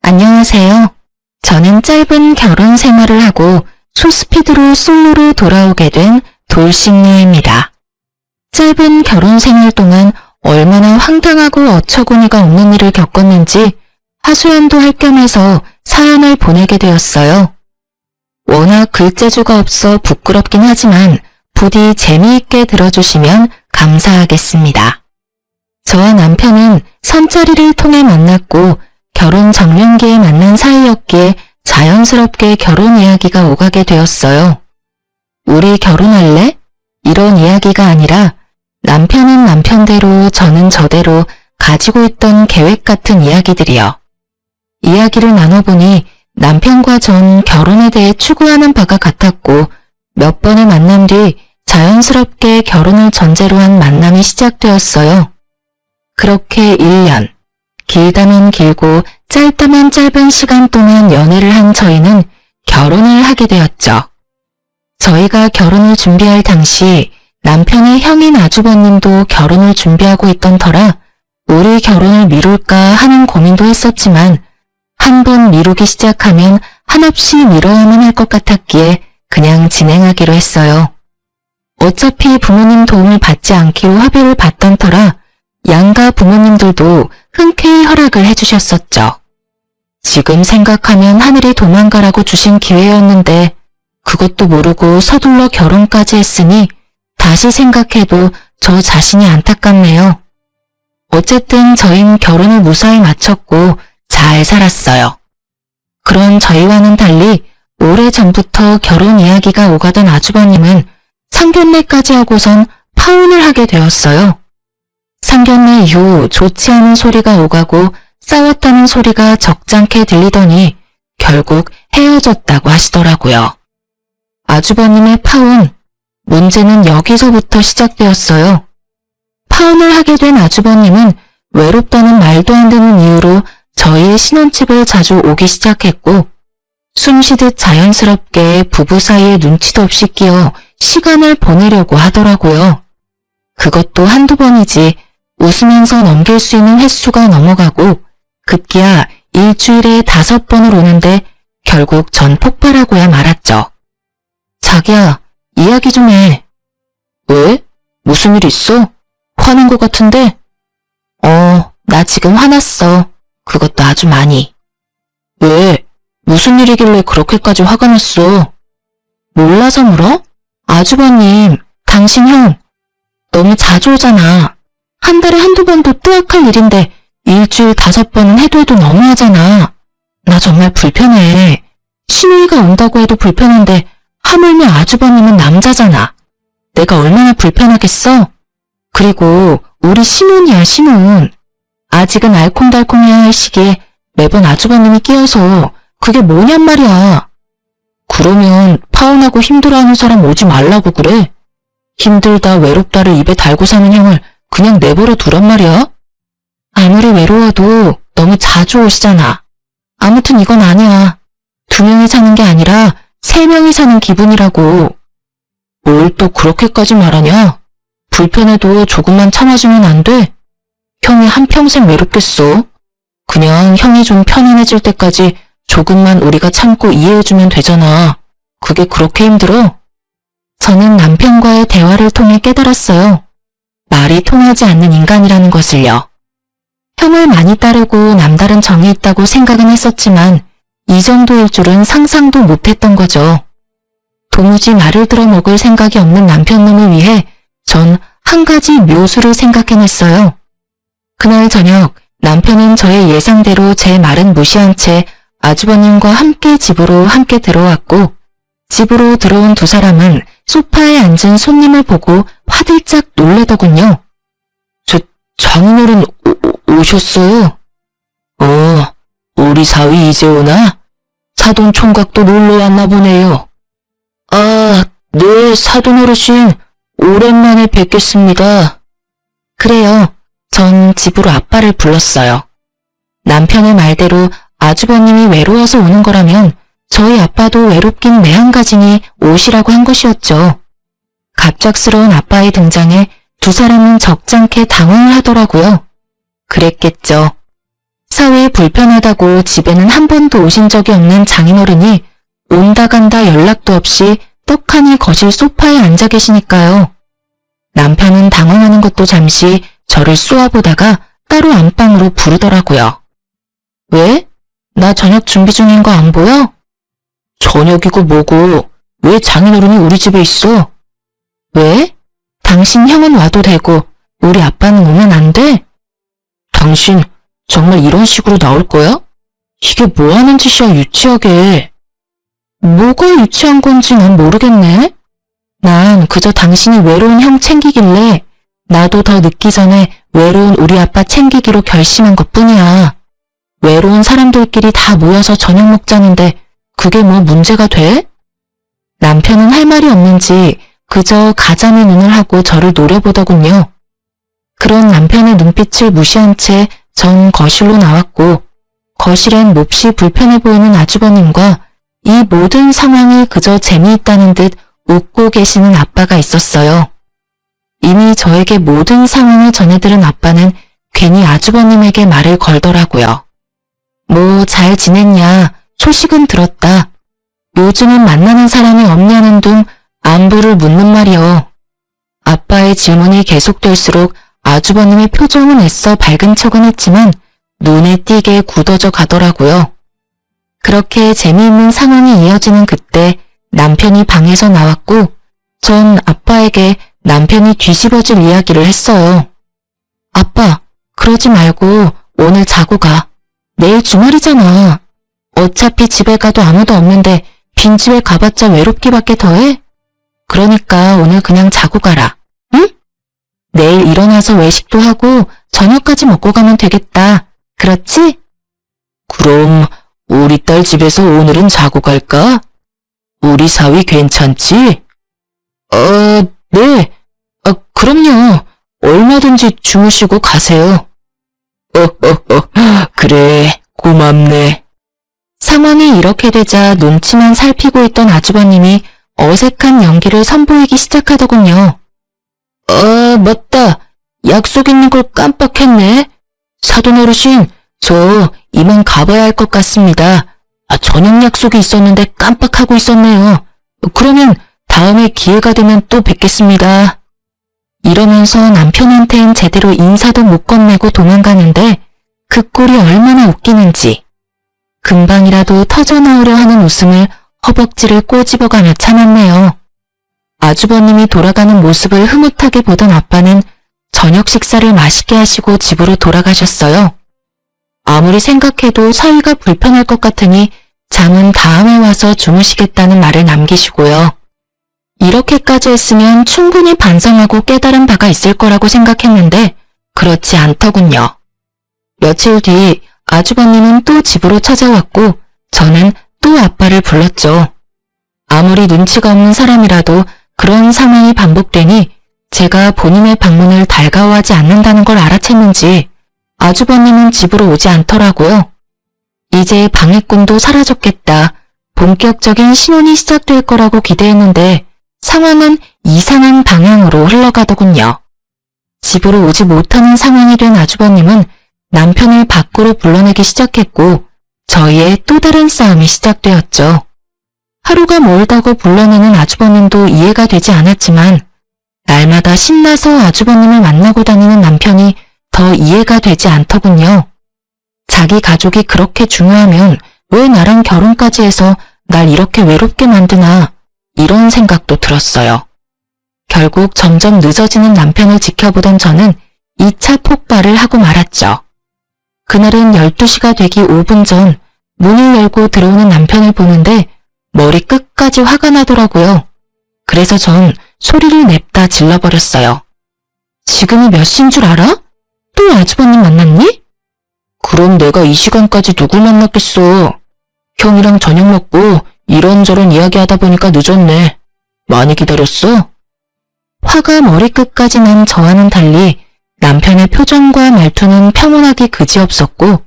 안녕하세요. 저는 짧은 결혼 생활을 하고 소스피드로 솔로로 돌아오게 된 돌싱녀입니다. 짧은 결혼 생활 동안 얼마나 황당하고 어처구니가 없는 일을 겪었는지 하소연도 할 겸해서 사연을 보내게 되었어요. 워낙 글재주가 없어 부끄럽긴 하지만 부디 재미있게 들어주시면 감사하겠습니다. 저와 남편은 선자리를 통해 만났고 결혼 정년기에 만난 사이였기에 자연스럽게 결혼 이야기가 오가게 되었어요. 우리 결혼할래? 이런 이야기가 아니라 남편은 남편대로 저는 저대로 가지고 있던 계획 같은 이야기들이요. 이야기를 나눠보니 남편과 전 결혼에 대해 추구하는 바가 같았고 몇 번의 만남 뒤 자연스럽게 결혼을 전제로 한 만남이 시작되었어요. 그렇게 1년, 길다면 길고 짧다면 짧은 시간 동안 연애를 한 저희는 결혼을 하게 되었죠. 저희가 결혼을 준비할 당시 남편의 형인 아주버님도 결혼을 준비하고 있던 터라 우리 결혼을 미룰까 하는 고민도 했었지만 한 번 미루기 시작하면 한없이 미뤄야만 할 것 같았기에 그냥 진행하기로 했어요. 어차피 부모님 도움을 받지 않기로 합의를 봤던 터라 양가 부모님들도 흔쾌히 허락을 해주셨었죠. 지금 생각하면 하늘이 도망가라고 주신 기회였는데 그것도 모르고 서둘러 결혼까지 했으니 다시 생각해도 저 자신이 안타깝네요. 어쨌든 저희는 결혼을 무사히 마쳤고 잘 살았어요. 그런 저희와는 달리 오래전부터 결혼 이야기가 오가던 아주버님은 상견례까지 하고선 파혼을 하게 되었어요. 상견례 이후 좋지 않은 소리가 오가고 싸웠다는 소리가 적잖게 들리더니 결국 헤어졌다고 하시더라고요. 아주버님의 파혼, 문제는 여기서부터 시작되었어요. 파혼을 하게 된 아주버님은 외롭다는 말도 안 되는 이유로 저희의 신혼집을 자주 오기 시작했고 숨쉬듯 자연스럽게 부부 사이에 눈치도 없이 끼어 시간을 보내려고 하더라고요. 그것도 한두 번이지 웃으면서 넘길 수 있는 횟수가 넘어가고 급기야 일주일에 5번을 오는데 결국 전 폭발하고야 말았죠. 자기야, 이야기 좀 해. 왜? 무슨 일 있어? 화난 것 같은데? 나 지금 화났어. 그것도 아주 많이. 왜? 무슨 일이길래 그렇게까지 화가 났어? 몰라서 물어? 아주버님, 당신 형 너무 자주 오잖아. 한 달에 한두 번도 뜨악할 일인데 일주일 5번은 해도 너무하잖아. 나 정말 불편해. 신우이가 온다고 해도 불편한데 하물며 아주버님은 남자잖아. 내가 얼마나 불편하겠어? 그리고 우리 신혼이야, 신혼. 아직은 알콩달콩해야 할 시기에 매번 아주버님이 끼어서 그게 뭐냔 말이야. 그러면 파혼하고 힘들어하는 사람 오지 말라고 그래. 힘들다 외롭다를 입에 달고 사는 형을 그냥 내버려 두란 말이야. 아무리 외로워도 너무 자주 오시잖아. 아무튼 이건 아니야. 2명이 사는 게 아니라 3명이 사는 기분이라고. 뭘 또 그렇게까지 말하냐? 불편해도 조금만 참아주면 안 돼? 형이 한평생 외롭겠어. 그냥 형이 좀 편안해질 때까지 조금만 우리가 참고 이해해주면 되잖아. 그게 그렇게 힘들어? 저는 남편과의 대화를 통해 깨달았어요. 말이 통하지 않는 인간이라는 것을요. 형을 많이 따르고 남다른 정이 있다고 생각은 했었지만 이 정도일 줄은 상상도 못했던 거죠. 도무지 말을 들어먹을 생각이 없는 남편놈을 위해 전 한 가지 묘수를 생각해냈어요. 그날 저녁 남편은 저의 예상대로 제 말은 무시한 채 아주버님과 함께 집으로 함께 들어왔고 집으로 들어온 두 사람은 소파에 앉은 손님을 보고 화들짝 놀래더군요. 장인어른 오셨어요? 우리 사위 이제 오나? 사돈 총각도 놀러 왔나 보네요. 네, 사돈 어르신 오랜만에 뵙겠습니다. 그래요. 전 집으로 아빠를 불렀어요. 남편의 말대로 아주버님이 외로워서 오는 거라면 저희 아빠도 외롭긴 매한가지니 오시라고 한 것이었죠. 갑작스러운 아빠의 등장에 두 사람은 적잖게 당황을 하더라고요. 그랬겠죠. 사위 불편하다고 집에는 한 번도 오신 적이 없는 장인어른이 온다 간다 연락도 없이 떡하니 거실 소파에 앉아 계시니까요. 남편은 당황하는 것도 잠시 저를 쏘아보다가 따로 안방으로 부르더라고요. 왜? 나 저녁 준비 중인 거 안 보여? 저녁이고 뭐고 왜 장인어른이 우리 집에 있어? 왜? 당신 형은 와도 되고 우리 아빠는 오면 안 돼? 당신 정말 이런 식으로 나올 거야? 이게 뭐 하는 짓이야 유치하게. 뭐가 유치한 건지 난 모르겠네. 난 그저 당신이 외로운 형 챙기길래 나도 더 늦기 전에 외로운 우리 아빠 챙기기로 결심한 것뿐이야. 외로운 사람들끼리 다 모여서 저녁 먹자는데 그게 뭐 문제가 돼? 남편은 할 말이 없는지 그저 가자미 눈을 하고 저를 노려보더군요. 그런 남편의 눈빛을 무시한 채 전 거실로 나왔고 거실엔 몹시 불편해 보이는 아주버님과 이 모든 상황이 그저 재미있다는 듯 웃고 계시는 아빠가 있었어요. 이미 저에게 모든 상황을 전해들은 아빠는 괜히 아주버님에게 말을 걸더라고요. 뭐 잘 지냈냐, 소식은 들었다. 요즘은 만나는 사람이 없냐는 둥 안부를 묻는 말이요. 아빠의 질문이 계속될수록 아주버님의 표정은 애써 밝은 척은 했지만 눈에 띄게 굳어져 가더라고요. 그렇게 재미있는 상황이 이어지는 그때 남편이 방에서 나왔고 전 아빠에게 남편이 뒤집어질 이야기를 했어요. 아빠, 그러지 말고 오늘 자고 가. 내일 주말이잖아. 어차피 집에 가도 아무도 없는데 빈집에 가봤자 외롭기밖에 더해? 그러니까 오늘 그냥 자고 가라. 응? 내일 일어나서 외식도 하고 저녁까지 먹고 가면 되겠다. 그렇지? 그럼 우리 딸 집에서 오늘은 자고 갈까? 우리 사위 괜찮지? 네. 그럼요. 얼마든지 주무시고 가세요. 그래, 고맙네. 상황이 이렇게 되자 눈치만 살피고 있던 아주버님이 어색한 연기를 선보이기 시작하더군요. 맞다. 약속 있는 걸 깜빡했네. 사돈 어르신, 저 이만 가봐야 할 것 같습니다. 저녁 약속이 있었는데 깜빡하고 있었네요. 그러면 다음에 기회가 되면 또 뵙겠습니다. 이러면서 남편한텐 제대로 인사도 못 건네고 도망가는데 그 꼴이 얼마나 웃기는지. 금방이라도 터져나오려 하는 웃음을 허벅지를 꼬집어가며 참았네요. 아주버님이 돌아가는 모습을 흐뭇하게 보던 아빠는 저녁 식사를 맛있게 하시고 집으로 돌아가셨어요. 아무리 생각해도 사위가 불편할 것 같으니 잠은 다음에 와서 주무시겠다는 말을 남기시고요. 이렇게까지 했으면 충분히 반성하고 깨달은 바가 있을 거라고 생각했는데 그렇지 않더군요. 며칠 뒤 아주버님은 또 집으로 찾아왔고 저는 또 아빠를 불렀죠. 아무리 눈치가 없는 사람이라도 그런 상황이 반복되니 제가 본인의 방문을 달가워하지 않는다는 걸 알아챘는지 아주버님은 집으로 오지 않더라고요. 이제 방해꾼도 사라졌겠다. 본격적인 신혼이 시작될 거라고 기대했는데 상황은 이상한 방향으로 흘러가더군요. 집으로 오지 못하는 상황이 된 아주버님은 남편을 밖으로 불러내기 시작했고 저희의 또 다른 싸움이 시작되었죠. 하루가 멀다고 불러내는 아주버님도 이해가 되지 않았지만 날마다 신나서 아주버님을 만나고 다니는 남편이 더 이해가 되지 않더군요. 자기 가족이 그렇게 중요하면 왜 나랑 결혼까지 해서 날 이렇게 외롭게 만드나 이런 생각도 들었어요. 결국 점점 늦어지는 남편을 지켜보던 저는 2차 폭발을 하고 말았죠. 그날은 12시가 되기 5분 전 문을 열고 들어오는 남편을 보는데 머리 끝까지 화가 나더라고요. 그래서 전 소리를 냅다 질러버렸어요. 지금이 몇 시인 줄 알아? 또 아주버님 만났니? 그럼 내가 이 시간까지 누굴 만났겠어. 형이랑 저녁 먹고 이런저런 이야기하다 보니까 늦었네. 많이 기다렸어? 화가 머리끝까지 난 저와는 달리 남편의 표정과 말투는 평온하기 그지없었고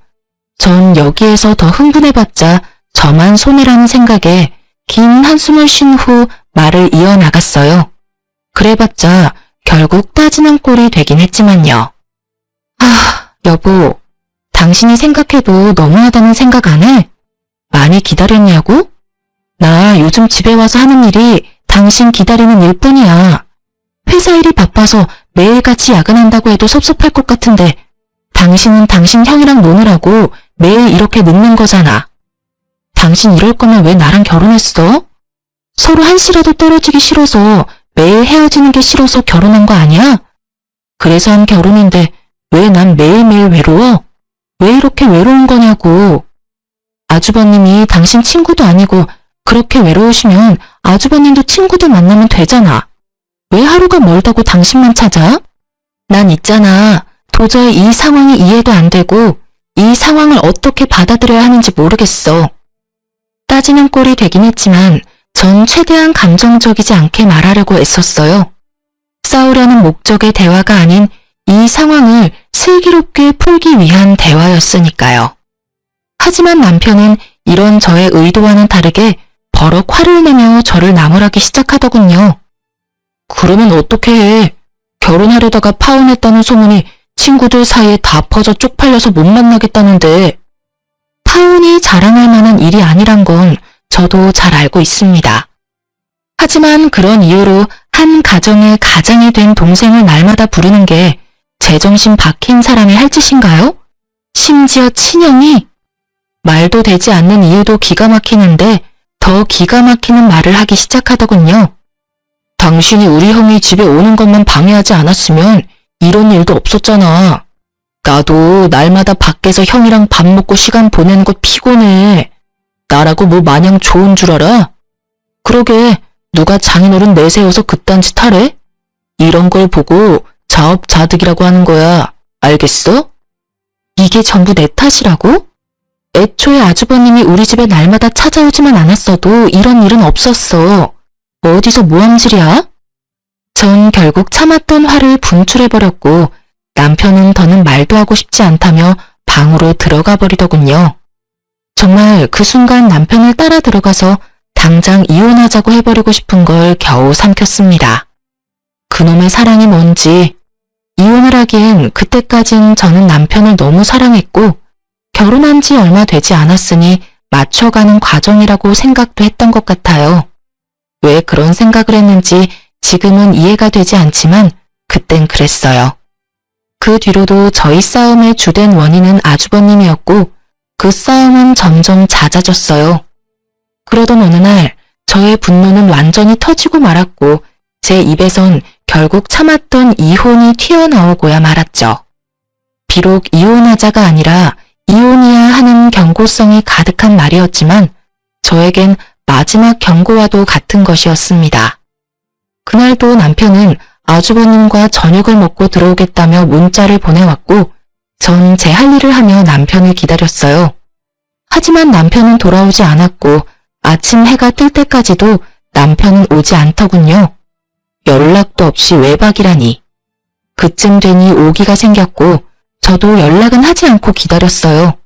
전 여기에서 더 흥분해봤자 저만 손해라는 생각에 긴 한숨을 쉰 후 말을 이어나갔어요. 그래봤자 결국 따지는 꼴이 되긴 했지만요. 여보, 당신이 생각해도 너무하다는 생각 안 해? 많이 기다렸냐고? 나 요즘 집에 와서 하는 일이 당신 기다리는 일뿐이야. 회사 일이 바빠서 매일같이 야근한다고 해도 섭섭할 것 같은데 당신은 당신 형이랑 노느라고 매일 이렇게 늦는 거잖아. 당신 이럴 거면 왜 나랑 결혼했어? 서로 한시라도 떨어지기 싫어서 매일 헤어지는 게 싫어서 결혼한 거 아니야? 그래서 한 결혼인데 왜 난 매일매일 외로워? 왜 이렇게 외로운 거냐고. 아주버님이 당신 친구도 아니고 그렇게 외로우시면 아주버님도 친구들 만나면 되잖아. 왜 하루가 멀다고 당신만 찾아? 난 있잖아. 도저히 이 상황이 이해도 안 되고 이 상황을 어떻게 받아들여야 하는지 모르겠어. 따지는 꼴이 되긴 했지만 전 최대한 감정적이지 않게 말하려고 애썼어요. 싸우려는 목적의 대화가 아닌 이 상황을 슬기롭게 풀기 위한 대화였으니까요. 하지만 남편은 이런 저의 의도와는 다르게 버럭 화를 내며 저를 나무라기 시작하더군요. 그러면 어떻게 해? 결혼하려다가 파혼했다는 소문이 친구들 사이에 다 퍼져 쪽팔려서 못 만나겠다는데. 파혼이 자랑할 만한 일이 아니란 건 저도 잘 알고 있습니다. 하지만 그런 이유로 한 가정의 가장이 된 동생을 날마다 부르는 게 제정신 박힌 사람이 할 짓인가요? 심지어 친형이? 말도 되지 않는 이유도 기가 막히는데 더 기가 막히는 말을 하기 시작하더군요. 당신이 우리 형이 집에 오는 것만 방해하지 않았으면 이런 일도 없었잖아. 나도 날마다 밖에서 형이랑 밥 먹고 시간 보내는 것 피곤해. 나라고 뭐 마냥 좋은 줄 알아? 그러게 누가 장인어른 내세워서 그딴 짓 하래? 이런 걸 보고 자업자득이라고 하는 거야. 알겠어? 이게 전부 내 탓이라고? 애초에 아주버님이 우리 집에 날마다 찾아오지만 않았어도 이런 일은 없었어. 어디서 모함질이야? 전 결국 참았던 화를 분출해버렸고 남편은 더는 말도 하고 싶지 않다며 방으로 들어가 버리더군요. 정말 그 순간 남편을 따라 들어가서 당장 이혼하자고 해버리고 싶은 걸 겨우 삼켰습니다. 그놈의 사랑이 뭔지. 이혼을 하기엔 그때까진 저는 남편을 너무 사랑했고 결혼한 지 얼마 되지 않았으니 맞춰가는 과정이라고 생각도 했던 것 같아요. 왜 그런 생각을 했는지 지금은 이해가 되지 않지만 그땐 그랬어요. 그 뒤로도 저희 싸움의 주된 원인은 아주버님이었고 그 싸움은 점점 잦아졌어요. 그러던 어느 날 저의 분노는 완전히 터지고 말았고 제 입에선 결국 참았던 이혼이 튀어나오고야 말았죠. 비록 이혼하자가 아니라 이혼이야 하는 경고성이 가득한 말이었지만 저에겐 마지막 경고와도 같은 것이었습니다. 그날도 남편은 아주버님과 저녁을 먹고 들어오겠다며 문자를 보내왔고 전 제 할 일을 하며 남편을 기다렸어요. 하지만 남편은 돌아오지 않았고 아침 해가 뜰 때까지도 남편은 오지 않더군요. 연락도 없이 외박이라니. 그쯤 되니 오기가 생겼고 저도 연락은 하지 않고 기다렸어요.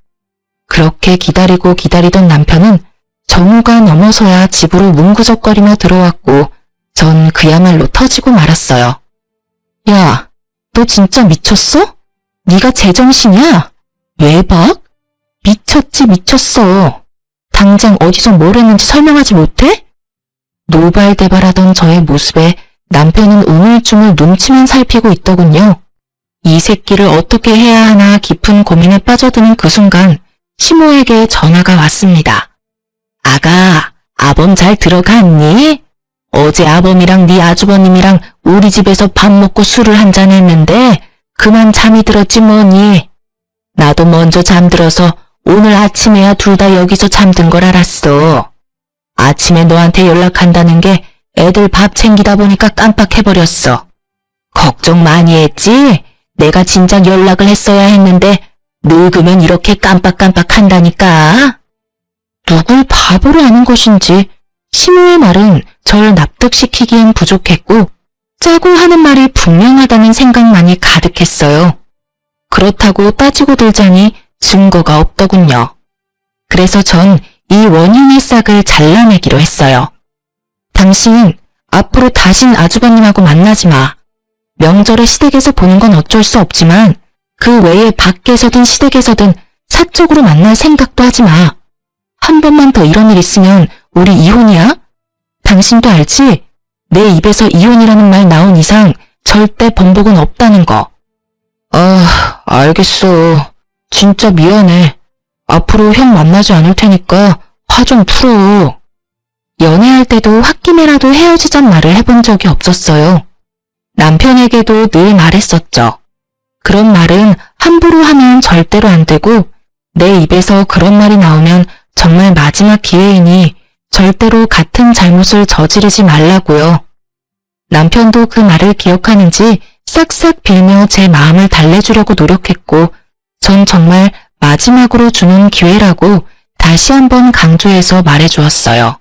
그렇게 기다리고 기다리던 남편은 정오가 넘어서야 집으로 뭉구적거리며 들어왔고 전 그야말로 터지고 말았어요. 야, 너 진짜 미쳤어? 네가 제정신이야? 외박? 미쳤지 미쳤어. 당장 어디서 뭘 했는지 설명하지 못해? 노발대발하던 저의 모습에 남편은 우물쭈물 눈치만 살피고 있더군요. 이 새끼를 어떻게 해야 하나 깊은 고민에 빠져드는 그 순간 시모에게 전화가 왔습니다. 아가, 아범 잘 들어갔니? 어제 아범이랑 네 아주버님이랑 우리 집에서 밥 먹고 술을 한잔 했는데 그만 잠이 들었지 뭐니. 나도 먼저 잠들어서 오늘 아침에야 둘 다 여기서 잠든 걸 알았어. 아침에 너한테 연락한다는 게 애들 밥 챙기다 보니까 깜빡해버렸어. 걱정 많이 했지? 내가 진작 연락을 했어야 했는데 늙으면 이렇게 깜빡깜빡 한다니까. 누굴 바보로 하는 것인지 시모의 말은 절 납득시키기엔 부족했고 짜고 하는 말이 분명하다는 생각만이 가득했어요. 그렇다고 따지고 들자니 증거가 없더군요. 그래서 전 이 원흉의 싹을 잘라내기로 했어요. 당신 앞으로 다신 아주버님하고 만나지 마. 명절에 시댁에서 보는 건 어쩔 수 없지만 그 외에 밖에서든 시댁에서든 사적으로 만날 생각도 하지 마. 한 번만 더 이런 일 있으면 우리 이혼이야? 당신도 알지? 내 입에서 이혼이라는 말 나온 이상 절대 번복은 없다는 거. 아, 알겠어. 진짜 미안해. 앞으로 형 만나지 않을 테니까 화 좀 풀어. 연애할 때도 홧김에라도 헤어지잔 말을 해본 적이 없었어요. 남편에게도 늘 말했었죠. 그런 말은 함부로 하면 절대로 안 되고 내 입에서 그런 말이 나오면 정말 마지막 기회이니 절대로 같은 잘못을 저지르지 말라고요. 남편도 그 말을 기억하는지 싹싹 빌며 제 마음을 달래주려고 노력했고 전 정말 마지막으로 주는 기회라고 다시 한번 강조해서 말해주었어요.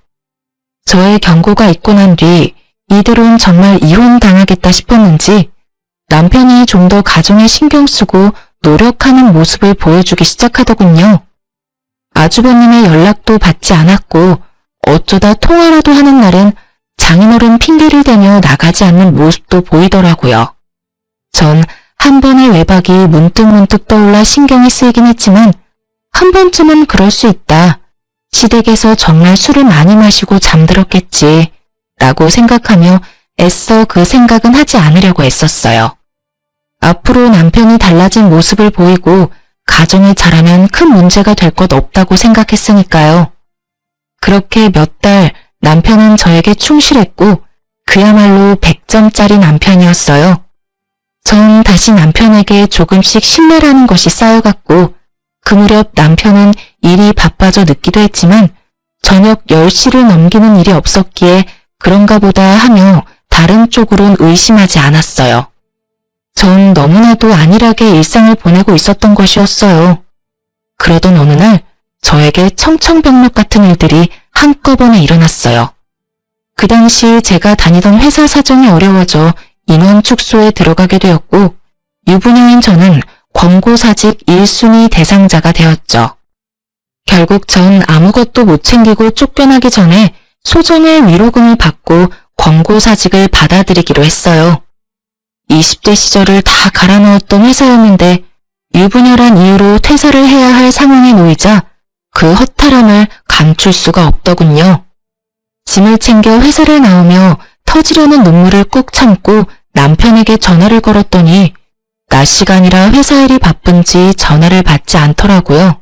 저의 경고가 있고 난 뒤 이대로는 정말 이혼당하겠다 싶었는지 남편이 좀 더 가정에 신경 쓰고 노력하는 모습을 보여주기 시작하더군요. 아주버님의 연락도 받지 않았고 어쩌다 통화라도 하는 날은 장인어른 핑계를 대며 나가지 않는 모습도 보이더라고요. 전 한 번의 외박이 문득문득 떠올라 신경이 쓰이긴 했지만 한 번쯤은 그럴 수 있다. 시댁에서 정말 술을 많이 마시고 잠들었겠지 라고 생각하며 애써 그 생각은 하지 않으려고 애썼어요. 앞으로 남편이 달라진 모습을 보이고 가정이 잘하면 큰 문제가 될 것 없다고 생각했으니까요. 그렇게 몇 달 남편은 저에게 충실했고 그야말로 100점짜리 남편이었어요. 전 다시 남편에게 조금씩 신뢰라는 것이 쌓여갔고 그 무렵 남편은 일이 바빠져 늦기도 했지만 저녁 10시를 넘기는 일이 없었기에 그런가 보다 하며 다른 쪽으론 의심하지 않았어요. 전 너무나도 안일하게 일상을 보내고 있었던 것이었어요. 그러던 어느 날 저에게 청천벽력 같은 일들이 한꺼번에 일어났어요. 그 당시 제가 다니던 회사 사정이 어려워져 인원 축소에 들어가게 되었고 유부녀인 저는 권고사직 1순위 대상자가 되었죠. 결국 전 아무것도 못 챙기고 쫓겨나기 전에 소정의 위로금을 받고 권고사직을 받아들이기로 했어요. 20대 시절을 다 갈아넣었던 회사였는데 유부녀란 이유로 퇴사를 해야 할 상황에 놓이자 그 허탈함을 감출 수가 없더군요. 짐을 챙겨 회사를 나오며 터지려는 눈물을 꾹 참고 남편에게 전화를 걸었더니 낮 시간이라 회사 일이 바쁜지 전화를 받지 않더라고요.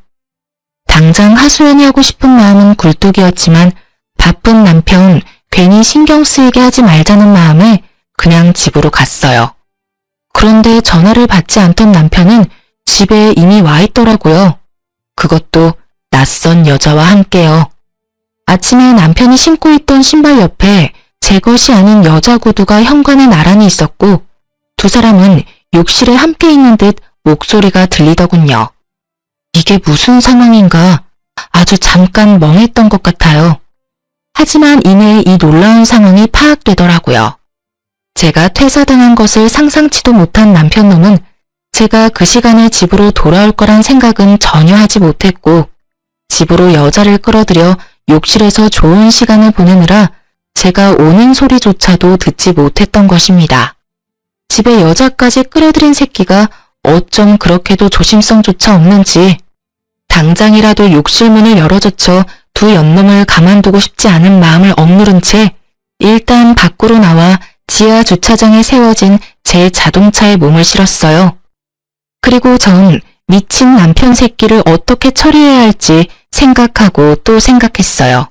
당장 하소연이 하고 싶은 마음은 굴뚝이었지만 바쁜 남편 괜히 신경 쓰이게 하지 말자는 마음에 그냥 집으로 갔어요. 그런데 전화를 받지 않던 남편은 집에 이미 와 있더라고요. 그것도 낯선 여자와 함께요. 아침에 남편이 신고 있던 신발 옆에 제 것이 아닌 여자 구두가 현관에 나란히 있었고 두 사람은 욕실에 함께 있는 듯 목소리가 들리더군요. 이게 무슨 상황인가 아주 잠깐 멍했던 것 같아요. 하지만 이내 이 놀라운 상황이 파악되더라고요. 제가 퇴사당한 것을 상상치도 못한 남편놈은 제가 그 시간에 집으로 돌아올 거란 생각은 전혀 하지 못했고 집으로 여자를 끌어들여 욕실에서 좋은 시간을 보내느라 제가 오는 소리조차도 듣지 못했던 것입니다. 집에 여자까지 끌어들인 새끼가 어쩜 그렇게도 조심성조차 없는지 당장이라도 욕실 문을 열어젖혀 두 연놈을 가만두고 싶지 않은 마음을 억누른 채 일단 밖으로 나와 지하 주차장에 세워진 제 자동차에 몸을 실었어요. 그리고 전 미친 남편 새끼를 어떻게 처리해야 할지 생각하고 또 생각했어요.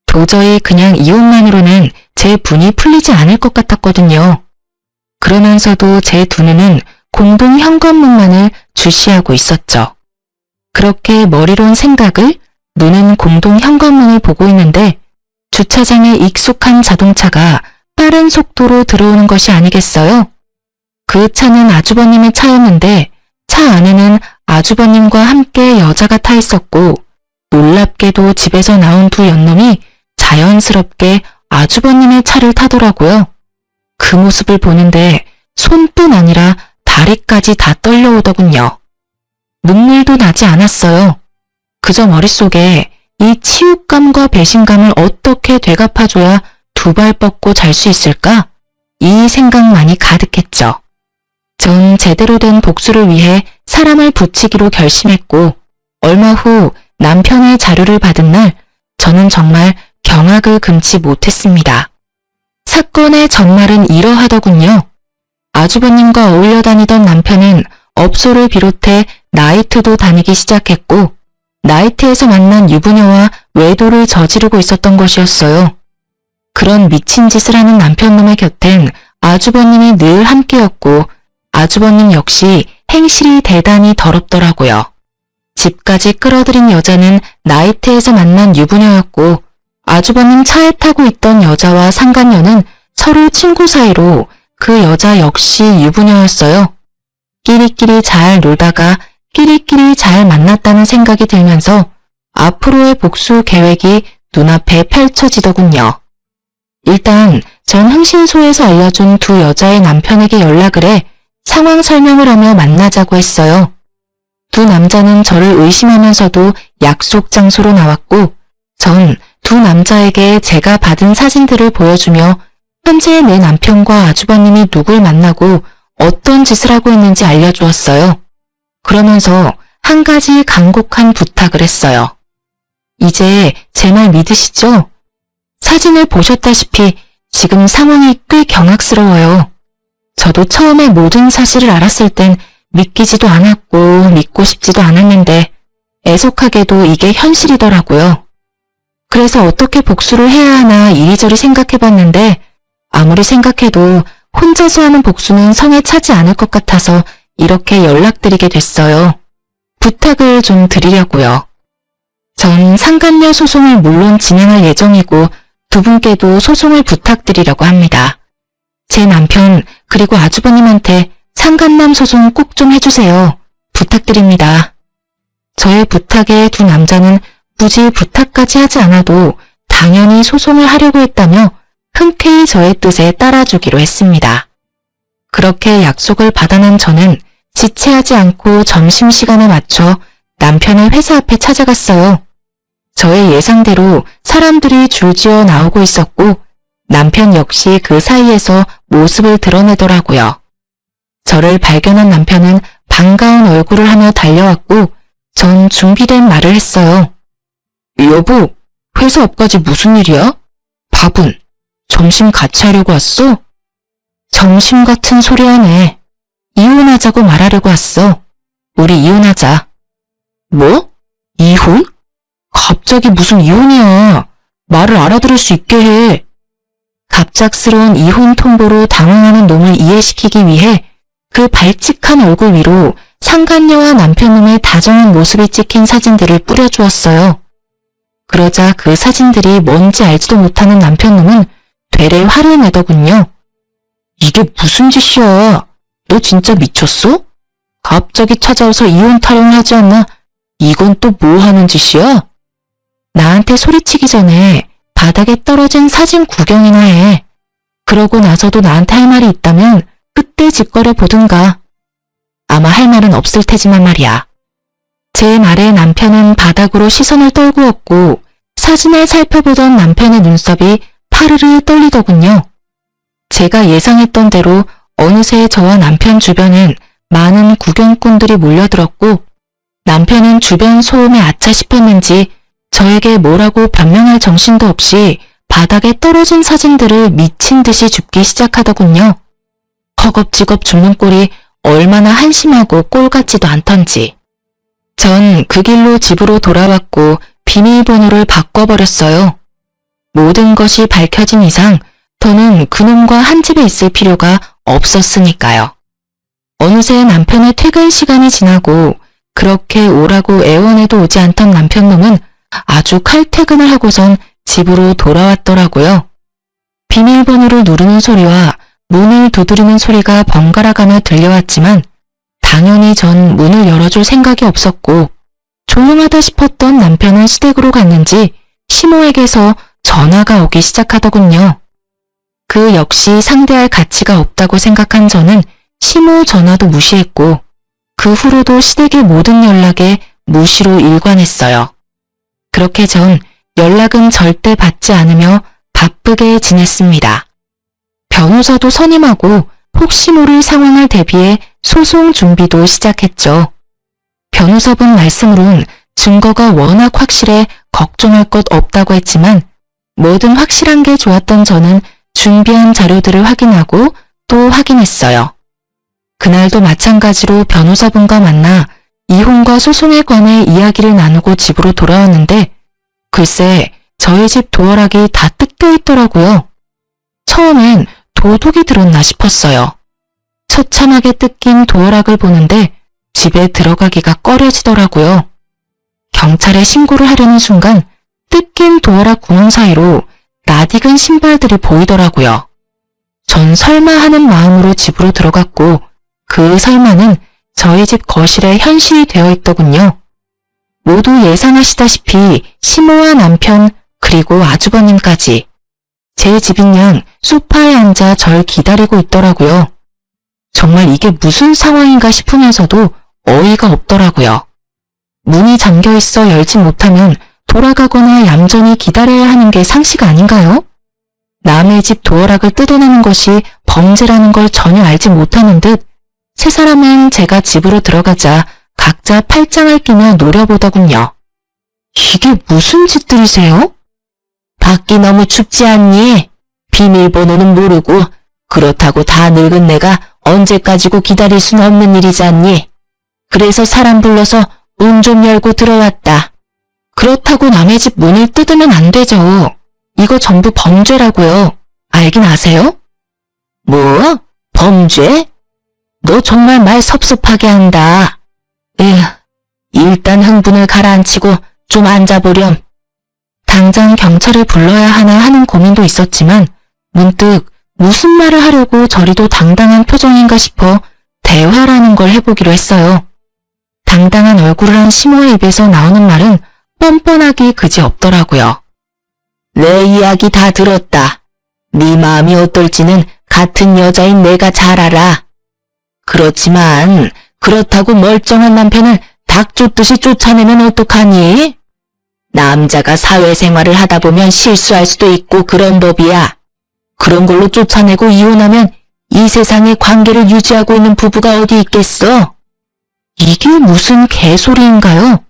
도저히 그냥 이혼만으로는 제 분이 풀리지 않을 것 같았거든요. 그러면서도 제 두 눈은 공동 현관문만을 주시하고 있었죠. 그렇게 머리론 생각을, 눈은 공동 현관문을 보고 있는데 주차장에 익숙한 자동차가 빠른 속도로 들어오는 것이 아니겠어요? 그 차는 아주버님의 차였는데 차 안에는 아주버님과 함께 여자가 타 있었고 놀랍게도 집에서 나온 두 연놈이 자연스럽게 아주버님의 차를 타더라고요. 그 모습을 보는데 손뿐 아니라 다리까지 다 떨려오더군요. 눈물도 나지 않았어요. 그저 머릿속에 이 치욕감과 배신감을 어떻게 되갚아줘야 두 발 뻗고 잘 수 있을까? 이 생각만이 가득했죠. 전 제대로 된 복수를 위해 사람을 붙이기로 결심했고 얼마 후 남편의 자료를 받은 날 저는 정말 경악을 금치 못했습니다. 사건의 전말은 이러하더군요. 아주버님과 어울려 다니던 남편은 업소를 비롯해 나이트도 다니기 시작했고 나이트에서 만난 유부녀와 외도를 저지르고 있었던 것이었어요. 그런 미친 짓을 하는 남편놈의 곁엔 아주버님이 늘 함께였고 아주버님 역시 행실이 대단히 더럽더라고요. 집까지 끌어들인 여자는 나이트에서 만난 유부녀였고 아주버님 차에 타고 있던 여자와 상간녀는 서로 친구 사이로 그 여자 역시 유부녀였어요. 끼리끼리 잘 놀다가 끼리끼리 잘 만났다는 생각이 들면서 앞으로의 복수 계획이 눈앞에 펼쳐지더군요. 일단 전 흥신소에서 알려준 두 여자의 남편에게 연락을 해 상황 설명을 하며 만나자고 했어요. 두 남자는 저를 의심하면서도 약속 장소로 나왔고 전 두 남자에게 제가 받은 사진들을 보여주며 현재 내 남편과 아주버님이 누굴 만나고 어떤 짓을 하고 있는지 알려주었어요. 그러면서 한 가지 간곡한 부탁을 했어요. 이제 제 말 믿으시죠? 사진을 보셨다시피 지금 상황이 꽤 경악스러워요. 저도 처음에 모든 사실을 알았을 땐 믿기지도 않았고 믿고 싶지도 않았는데 애석하게도 이게 현실이더라고요. 그래서 어떻게 복수를 해야 하나 이리저리 생각해봤는데 아무리 생각해도 혼자서 하는 복수는 성에 차지 않을 것 같아서 이렇게 연락드리게 됐어요. 부탁을 좀 드리려고요. 전 상간녀 소송을 물론 진행할 예정이고 두 분께도 소송을 부탁드리려고 합니다. 제 남편 그리고 아주버님한테 상간남 소송 꼭 좀 해주세요. 부탁드립니다. 저의 부탁에 두 남자는 굳이 부탁까지 하지 않아도 당연히 소송을 하려고 했다며 흔쾌히 저의 뜻에 따라주기로 했습니다. 그렇게 약속을 받아낸 저는 지체하지 않고 점심시간에 맞춰 남편의 회사 앞에 찾아갔어요. 저의 예상대로 사람들이 줄지어 나오고 있었고 남편 역시 그 사이에서 모습을 드러내더라고요. 저를 발견한 남편은 반가운 얼굴을 하며 달려왔고 전 준비된 말을 했어요. 여보, 회사 앞까지 무슨 일이야? 밥은? 점심 같이 하려고 왔어? 점심 같은 소리 하네. 이혼하자고 말하려고 왔어. 우리 이혼하자. 뭐? 이혼? 갑자기 무슨 이혼이야. 말을 알아들을 수 있게 해. 갑작스러운 이혼 통보로 당황하는 놈을 이해시키기 위해 그 발칙한 얼굴 위로 상간녀와 남편놈의 다정한 모습이 찍힌 사진들을 뿌려주었어요. 그러자 그 사진들이 뭔지 알지도 못하는 남편놈은 되레 화를 내더군요. 이게 무슨 짓이야? 너 진짜 미쳤어? 갑자기 찾아와서 이혼 타령을 하지 않나? 이건 또 뭐 하는 짓이야? 나한테 소리치기 전에 바닥에 떨어진 사진 구경이나 해. 그러고 나서도 나한테 할 말이 있다면 그때 짓거려 보든가. 아마 할 말은 없을 테지만 말이야. 제 말에 남편은 바닥으로 시선을 떨구었고 사진을 살펴보던 남편의 눈썹이 파르르 떨리더군요. 제가 예상했던 대로 어느새 저와 남편 주변엔 많은 구경꾼들이 몰려들었고 남편은 주변 소음에 아차 싶었는지 저에게 뭐라고 변명할 정신도 없이 바닥에 떨어진 사진들을 미친 듯이 줍기 시작하더군요. 허겁지겁 줍는 꼴이 얼마나 한심하고 꼴 같지도 않던지. 전 그 길로 집으로 돌아왔고 비밀번호를 바꿔버렸어요. 모든 것이 밝혀진 이상 더는 그놈과 한 집에 있을 필요가 없었으니까요. 어느새 남편의 퇴근 시간이 지나고 그렇게 오라고 애원해도 오지 않던 남편놈은 아주 칼퇴근을 하고선 집으로 돌아왔더라고요. 비밀번호를 누르는 소리와 문을 두드리는 소리가 번갈아가며 들려왔지만 당연히 전 문을 열어줄 생각이 없었고 조용하다 싶었던 남편은 시댁으로 갔는지 시모에게서 전화가 오기 시작하더군요. 그 역시 상대할 가치가 없다고 생각한 저는 시모 전화도 무시했고 그 후로도 시댁의 모든 연락에 무시로 일관했어요. 그렇게 전 연락은 절대 받지 않으며 바쁘게 지냈습니다. 변호사도 선임하고 혹시 모를 상황을 대비해 소송 준비도 시작했죠. 변호사분 말씀으론 증거가 워낙 확실해 걱정할 것 없다고 했지만 뭐든 확실한 게 좋았던 저는 준비한 자료들을 확인하고 또 확인했어요. 그날도 마찬가지로 변호사분과 만나 이혼과 소송에 관해 이야기를 나누고 집으로 돌아왔는데 글쎄 저희 집 도어락이 다 뜯겨 있더라고요. 처음엔 도둑이 들었나 싶었어요. 처참하게 뜯긴 도어락을 보는데 집에 들어가기가 꺼려지더라고요. 경찰에 신고를 하려는 순간 뜯긴 도어락 구멍 사이로 낯익은 신발들이 보이더라고요. 전 설마 하는 마음으로 집으로 들어갔고 그 설마는 저희 집 거실에 현실이 되어 있더군요. 모두 예상하시다시피 시모와 남편 그리고 아주버님까지 제 집인 양 소파에 앉아 절 기다리고 있더라고요. 정말 이게 무슨 상황인가 싶으면서도 어이가 없더라고요. 문이 잠겨 있어 열지 못하면 돌아가거나 얌전히 기다려야 하는 게 상식 아닌가요? 남의 집 도어락을 뜯어내는 것이 범죄라는 걸 전혀 알지 못하는 듯 세 사람은 제가 집으로 들어가자 각자 팔짱을 끼며 노려보더군요. 이게 무슨 짓들이세요? 밖이 너무 춥지 않니? 비밀번호는 모르고 그렇다고 다 늙은 내가 언제까지고 기다릴 순 없는 일이지 않니? 그래서 사람 불러서 문 좀 열고 들어왔다. 그렇다고 남의 집 문을 뜯으면 안 되죠. 이거 전부 범죄라고요. 알긴 아세요? 뭐? 범죄? 너 정말 말 섭섭하게 한다. 에휴, 일단 흥분을 가라앉히고 좀 앉아보렴. 당장 경찰을 불러야 하나 하는 고민도 있었지만 문득 무슨 말을 하려고 저리도 당당한 표정인가 싶어 대화라는 걸 해보기로 했어요. 당당한 얼굴을 한 시모의 입에서 나오는 말은 뻔뻔하기 그지없더라고요. 내 이야기 다 들었다. 네 마음이 어떨지는 같은 여자인 내가 잘 알아. 그렇지만 그렇다고 멀쩡한 남편을 닭 쫓듯이 쫓아내면 어떡하니? 남자가 사회생활을 하다 보면 실수할 수도 있고 그런 법이야. 그런 걸로 쫓아내고 이혼하면 이 세상에 관계를 유지하고 있는 부부가 어디 있겠어? 이게 무슨 개소리인가요?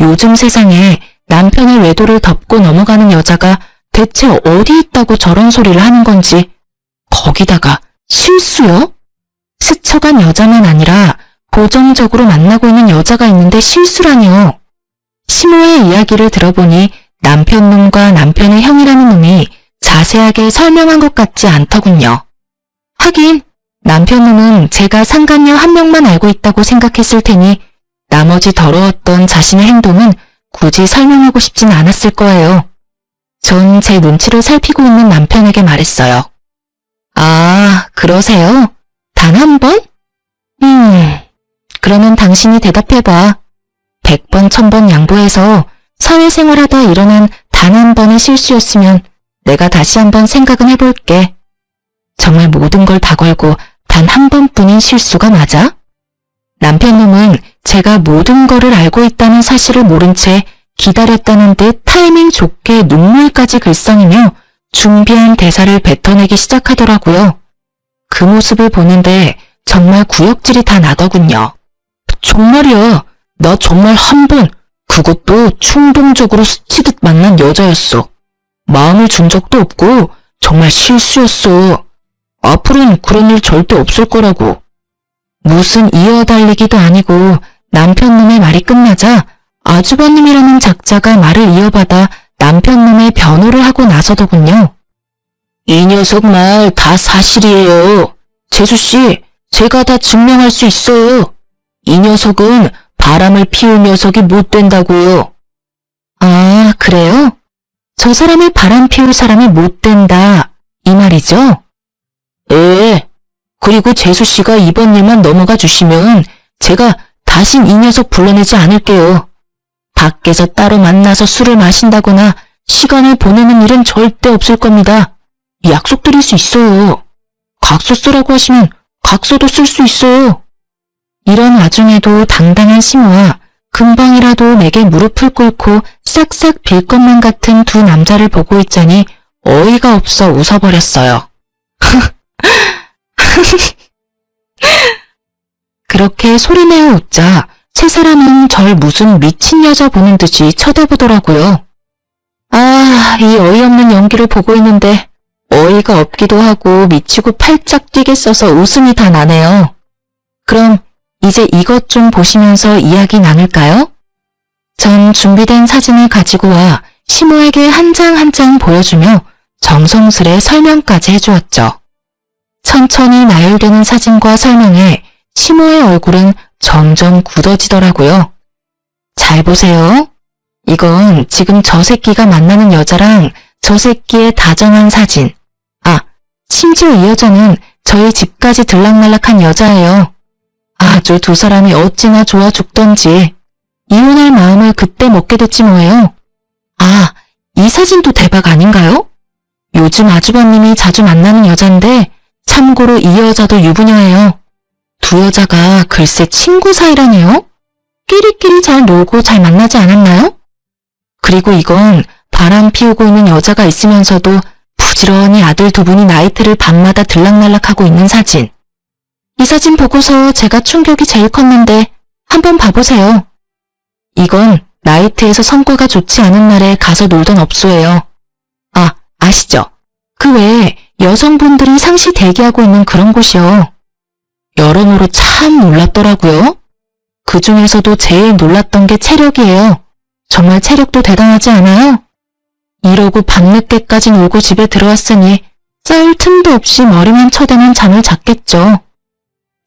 요즘 세상에 남편의 외도를 덮고 넘어가는 여자가 대체 어디 있다고 저런 소리를 하는 건지. 거기다가 실수요? 스쳐간 여자만 아니라 고정적으로 만나고 있는 여자가 있는데 실수라뇨. 시모의 이야기를 들어보니 남편 놈과 남편의 형이라는 놈이 자세하게 설명한 것 같지 않더군요. 하긴 남편 놈은 제가 상간녀 한 명만 알고 있다고 생각했을 테니 나머지 더러웠던 자신의 행동은 굳이 설명하고 싶진 않았을 거예요. 전 제 눈치를 살피고 있는 남편에게 말했어요. 아, 그러세요? 단 한 번? 그러면 당신이 대답해봐. 100번, 1000번 양보해서 사회생활하다 일어난 단 한 번의 실수였으면 내가 다시 한번 생각은 해볼게. 정말 모든 걸 다 걸고 단 한 번뿐인 실수가 맞아? 남편 놈은 제가 모든 거를 알고 있다는 사실을 모른 채 기다렸다는 듯 타이밍 좋게 눈물까지 글썽이며 준비한 대사를 뱉어내기 시작하더라고요. 그 모습을 보는데 정말 구역질이 다 나더군요. 정말이야. 나 정말 한 번, 그것도 충동적으로 스치듯 만난 여자였어. 마음을 준 적도 없고 정말 실수였어. 앞으로는 그런 일 절대 없을 거라고. 무슨 이어달리기도 아니고 남편놈의 말이 끝나자 아주버님이라는 작자가 말을 이어받아 남편놈의 변호를 하고 나서더군요. 이 녀석 말 다 사실이에요. 재수씨, 제가 다 증명할 수 있어요. 이 녀석은 바람을 피울 녀석이 못 된다고요. 아, 그래요? 저 사람이 바람 피울 사람이 못 된다, 이 말이죠? 예. 그리고 재수씨가 이번 일만 넘어가 주시면 제가 다신 이 녀석 불러내지 않을게요. 밖에서 따로 만나서 술을 마신다거나 시간을 보내는 일은 절대 없을 겁니다. 약속드릴 수 있어요. 각서 쓰라고 하시면 각서도 쓸 수 있어요. 이런 와중에도 당당한 시모와 금방이라도 내게 무릎을 꿇고 싹싹 빌 것만 같은 두 남자를 보고 있자니 어이가 없어 웃어버렸어요. 그렇게 소리내어 웃자 세 사람은 절 무슨 미친 여자 보는 듯이 쳐다보더라고요. 아, 이 어이없는 연기를 보고 있는데 어이가 없기도 하고 미치고 팔짝 뛰겠어서 웃음이 다 나네요. 그럼 이제 이것 좀 보시면서 이야기 나눌까요? 전 준비된 사진을 가지고 와 시모에게 한 장 한 장 보여주며 정성스레 설명까지 해주었죠. 천천히 나열되는 사진과 설명에 시모의 얼굴은 점점 굳어지더라고요. 잘 보세요. 이건 지금 저 새끼가 만나는 여자랑 저 새끼의 다정한 사진. 아, 심지어 이 여자는 저희 집까지 들락날락한 여자예요. 아주 두 사람이 어찌나 좋아 죽던지 이혼할 마음을 그때 먹게 됐지 뭐예요. 아, 이 사진도 대박 아닌가요? 요즘 아주버님이 자주 만나는 여잔데 참고로 이 여자도 유부녀예요. 두 여자가 글쎄 친구 사이라네요. 끼리끼리 잘 놀고 잘 만나지 않았나요? 그리고 이건 바람 피우고 있는 여자가 있으면서도 부지런히 아들 두 분이 나이트를 밤마다 들락날락하고 있는 사진. 이 사진 보고서 제가 충격이 제일 컸는데 한번 봐보세요. 이건 나이트에서 성과가 좋지 않은 날에 가서 놀던 업소예요. 아, 아시죠? 그 외에 여성분들이 상시 대기하고 있는 그런 곳이요. 여러모로 참 놀랍더라고요. 그 중에서도 제일 놀랐던 게 체력이에요. 정말 체력도 대단하지 않아요? 이러고 밤늦게까지 놀고 집에 들어왔으니 짤 틈도 없이 머리만 쳐대면 잠을 잤겠죠.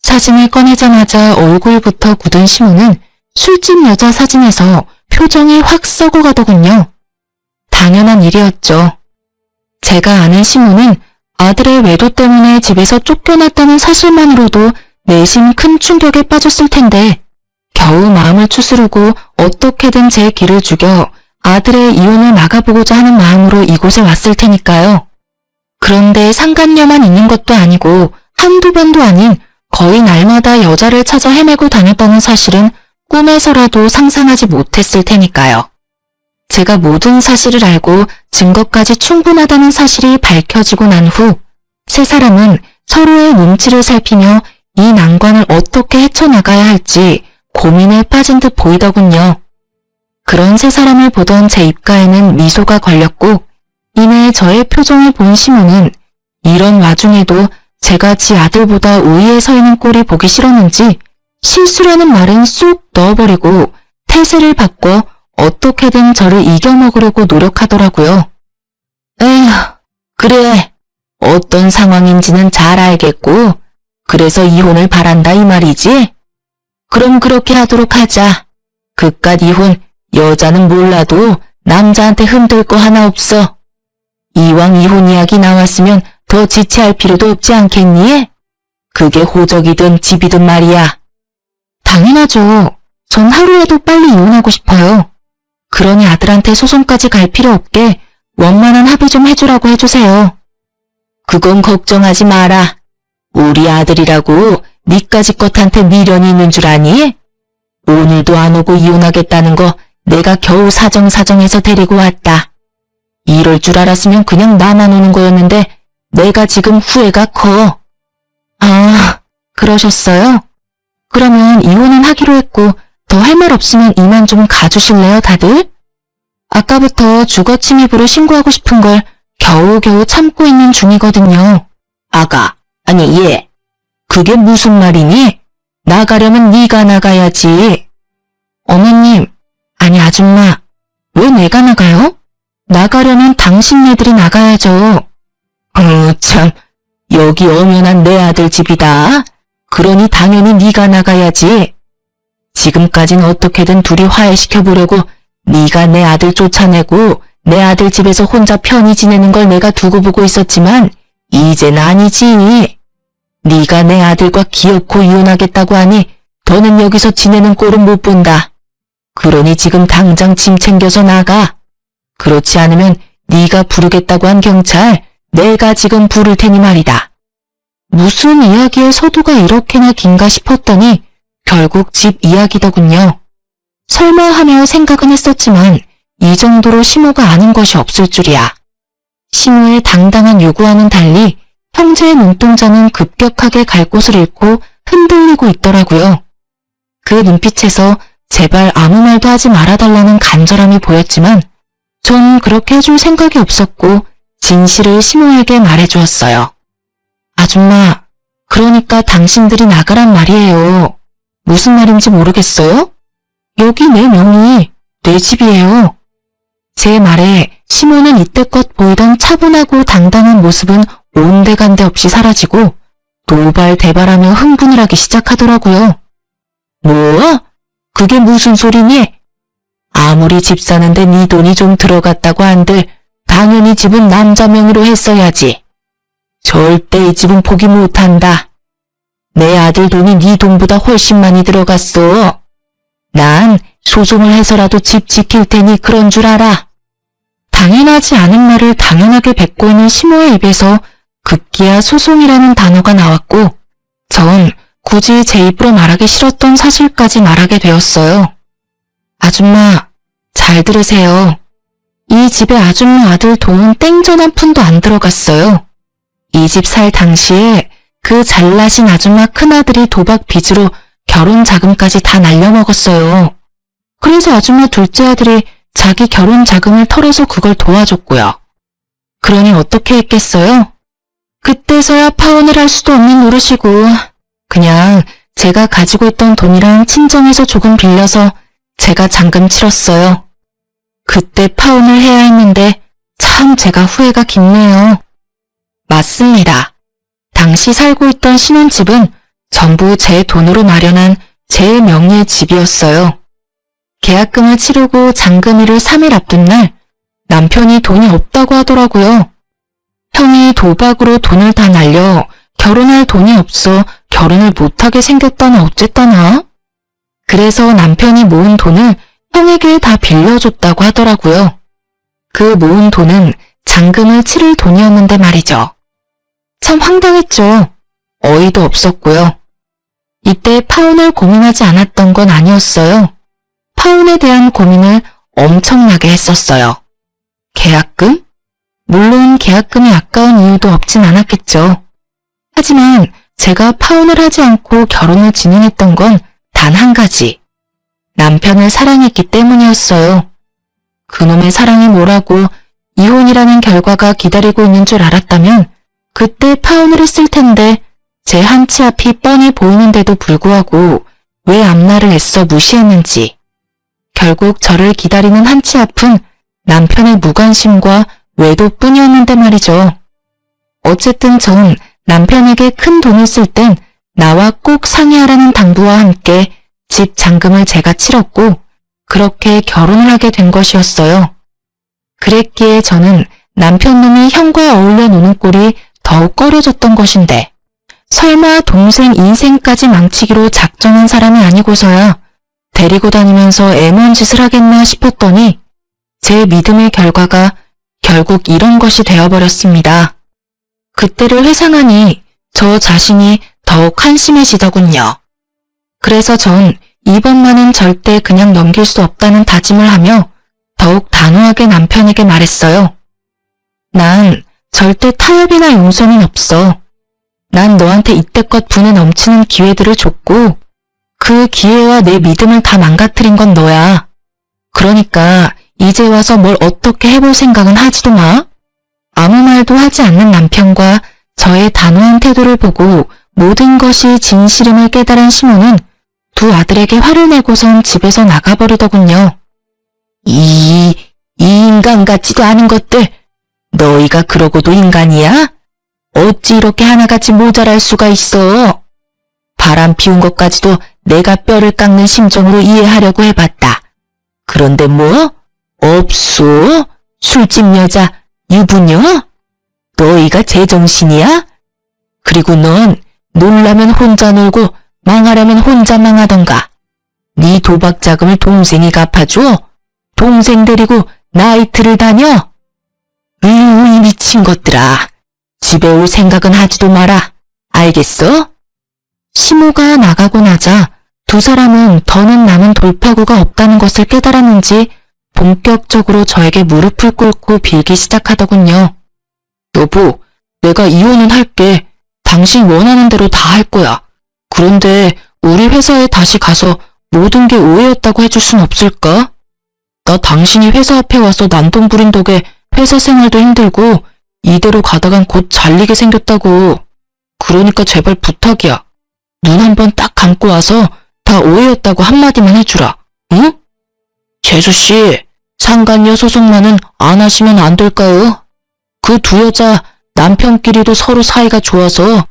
사진을 꺼내자마자 얼굴부터 굳은 시모는 술집 여자 사진에서 표정이 확 썩어가더군요. 당연한 일이었죠. 제가 아는 시모는 아들의 외도 때문에 집에서 쫓겨났다는 사실만으로도 내심 큰 충격에 빠졌을 텐데 겨우 마음을 추스르고 어떻게든 제 길을 죽여 아들의 이혼을 막아보고자 하는 마음으로 이곳에 왔을 테니까요. 그런데 상간녀만 있는 것도 아니고 한두 번도 아닌 거의 날마다 여자를 찾아 헤매고 다녔다는 사실은 꿈에서라도 상상하지 못했을 테니까요. 제가 모든 사실을 알고 증거까지 충분하다는 사실이 밝혀지고 난 후 세 사람은 서로의 눈치를 살피며 이 난관을 어떻게 헤쳐나가야 할지 고민에 빠진 듯 보이더군요. 그런 세 사람을 보던 제 입가에는 미소가 걸렸고 이내 저의 표정을 본 시모는 이런 와중에도 제가 지 아들보다 우위에 서 있는 꼴이 보기 싫었는지 실수라는 말은 쏙 넣어버리고 태세를 바꿔 어떻게든 저를 이겨먹으려고 노력하더라고요. 에휴, 그래. 어떤 상황인지는 잘 알겠고 그래서 이혼을 바란다 이 말이지? 그럼 그렇게 하도록 하자. 그깟 이혼 여자는 몰라도 남자한테 흔들 거 하나 없어. 이왕 이혼 이야기 나왔으면 더 지체할 필요도 없지 않겠니? 그게 호적이든 집이든 말이야. 당연하죠. 전 하루라도 빨리 이혼하고 싶어요. 그러니 아들한테 소송까지 갈 필요 없게 원만한 합의 좀 해주라고 해주세요. 그건 걱정하지 마라. 우리 아들이라고 니까지 것한테 미련이 있는 줄 아니? 오늘도 안 오고 이혼하겠다는 거 내가 겨우 사정사정해서 데리고 왔다. 이럴 줄 알았으면 그냥 나만 오는 거였는데 내가 지금 후회가 커. 아, 그러셨어요? 그러면 이혼은 하기로 했고 더 할 말 없으면 이만 좀 가주실래요, 다들? 아까부터 주거침입으로 신고하고 싶은 걸 겨우겨우 참고 있는 중이거든요. 아가, 아니 얘, 그게 무슨 말이니? 나가려면 네가 나가야지. 어머님, 아니 아줌마, 왜 내가 나가요? 나가려면 당신네들이 나가야죠. 참, 여기 엄연한 내 아들 집이다. 그러니 당연히 네가 나가야지. 지금까진 어떻게든 둘이 화해시켜보려고 네가 내 아들 쫓아내고 내 아들 집에서 혼자 편히 지내는 걸 내가 두고 보고 있었지만 이젠 아니지. 네가 내 아들과 기어코 이혼하겠다고 하니 더는 여기서 지내는 꼴은 못 본다. 그러니 지금 당장 짐 챙겨서 나가. 그렇지 않으면 네가 부르겠다고 한 경찰 내가 지금 부를 테니 말이다. 무슨 이야기의 서두가 이렇게나 긴가 싶었더니 결국 집 이야기더군요. 설마 하며 생각은 했었지만 이 정도로 시모가 아는 것이 없을 줄이야. 시모의 당당한 요구와는 달리 형제의 눈동자는 급격하게 갈 곳을 잃고 흔들리고 있더라고요. 그 눈빛에서 제발 아무 말도 하지 말아달라는 간절함이 보였지만 전 그렇게 해줄 생각이 없었고 진실을 시모에게 말해주었어요. 아줌마, 그러니까 당신들이 나가란 말이에요. 무슨 말인지 모르겠어요? 여기 내 명의, 내 집이에요. 제 말에 시모는 이때껏 보이던 차분하고 당당한 모습은 온데간데 없이 사라지고 노발대발하며 흥분을 하기 시작하더라고요. 뭐? 그게 무슨 소리니? 아무리 집 사는데 네 돈이 좀 들어갔다고 한들 당연히 집은 남자 명의로 했어야지. 절대 이 집은 포기 못한다. 내 아들 돈이 네 돈보다 훨씬 많이 들어갔어. 난 소송을 해서라도 집 지킬 테니 그런 줄 알아. 당연하지 않은 말을 당연하게 뱉고 있는 시모의 입에서 급기야 소송이라는 단어가 나왔고 전 굳이 제 입으로 말하기 싫었던 사실까지 말하게 되었어요. 아줌마, 잘 들으세요. 이 집에 아줌마 아들 돈은 땡전 한 푼도 안 들어갔어요. 이 집 살 당시에 그 잘나신 아줌마 큰아들이 도박 빚으로 결혼 자금까지 다 날려먹었어요. 그래서 아줌마 둘째 아들이 자기 결혼 자금을 털어서 그걸 도와줬고요. 그러니 어떻게 했겠어요? 그때서야 파혼을 할 수도 없는 노릇이고 그냥 제가 가지고 있던 돈이랑 친정에서 조금 빌려서 제가 잔금 치렀어요. 그때 파혼을 해야 했는데 참 제가 후회가 깊네요. 맞습니다. 당시 살고 있던 신혼집은 전부 제 돈으로 마련한 제 명의의 집이었어요. 계약금을 치르고 잔금일을 3일 앞둔 날 남편이 돈이 없다고 하더라고요. 형이 도박으로 돈을 다 날려 결혼할 돈이 없어 결혼을 못하게 생겼다나 어쨌다나. 그래서 남편이 모은 돈을 형에게 다 빌려줬다고 하더라고요. 그 모은 돈은 잔금을 치를 돈이었는데 말이죠. 참 황당했죠. 어이도 없었고요. 이때 파혼을 고민하지 않았던 건 아니었어요. 파혼에 대한 고민을 엄청나게 했었어요. 계약금? 물론 계약금이 아까운 이유도 없진 않았겠죠. 하지만 제가 파혼을 하지 않고 결혼을 진행했던 건 단 한 가지. 남편을 사랑했기 때문이었어요. 그놈의 사랑이 뭐라고 이혼이라는 결과가 기다리고 있는 줄 알았다면 그때 파혼을 했을 텐데 제 한치 앞이 뻔히 보이는데도 불구하고 왜 앞날을 애써 무시했는지. 결국 저를 기다리는 한치 앞은 남편의 무관심과 외도뿐이었는데 말이죠. 어쨌든 전 남편에게 큰 돈을 쓸 땐 나와 꼭 상의하라는 당부와 함께 집 잔금을 제가 치렀고 그렇게 결혼을 하게 된 것이었어요. 그랬기에 저는 남편 놈이 형과 어울려 노는 꼴이 더욱 꺼려졌던 것인데 설마 동생 인생까지 망치기로 작정한 사람이 아니고서야 데리고 다니면서 애먼 짓을 하겠나 싶었더니 제 믿음의 결과가 결국 이런 것이 되어버렸습니다. 그때를 회상하니 저 자신이 더욱 한심해지더군요. 그래서 전 이번만은 절대 그냥 넘길 수 없다는 다짐을 하며 더욱 단호하게 남편에게 말했어요. 난 절대 타협이나 용서는 없어. 난 너한테 이때껏 분에 넘치는 기회들을 줬고 그 기회와 내 믿음을 다 망가뜨린 건 너야. 그러니까 이제 와서 뭘 어떻게 해볼 생각은 하지도 마. 아무 말도 하지 않는 남편과 저의 단호한 태도를 보고 모든 것이 진실임을 깨달은 시모는 두 아들에게 화를 내고선 집에서 나가버리더군요. 이 인간 같지도 않은 것들. 너희가 그러고도 인간이야? 어찌 이렇게 하나같이 모자랄 수가 있어? 바람 피운 것까지도 내가 뼈를 깎는 심정으로 이해하려고 해봤다. 그런데 뭐? 없소? 술집 여자, 유부녀? 너희가 제정신이야? 그리고 넌 놀라면 혼자 놀고 망하려면 혼자 망하던가. 네 도박 자금을 동생이 갚아줘? 동생 데리고 나이트를 다녀? 이 미친 것들아. 집에 올 생각은 하지도 마라. 알겠어? 시모가 나가고 나자 두 사람은 더는 남은 돌파구가 없다는 것을 깨달았는지 본격적으로 저에게 무릎을 꿇고 빌기 시작하더군요. 여보, 내가 이혼은 할게. 당신 원하는 대로 다 할 거야. 그런데 우리 회사에 다시 가서 모든 게 오해였다고 해줄 순 없을까? 나 당신이 회사 앞에 와서 난동 부린 덕에 회사 생활도 힘들고 이대로 가다간 곧 잘리게 생겼다고. 그러니까 제발 부탁이야. 눈 한번 딱 감고 와서 다 오해였다고 한마디만 해주라. 응? 재수씨, 상간녀 소송만은 안 하시면 안 될까요? 그 두 여자 남편끼리도 서로 사이가 좋아서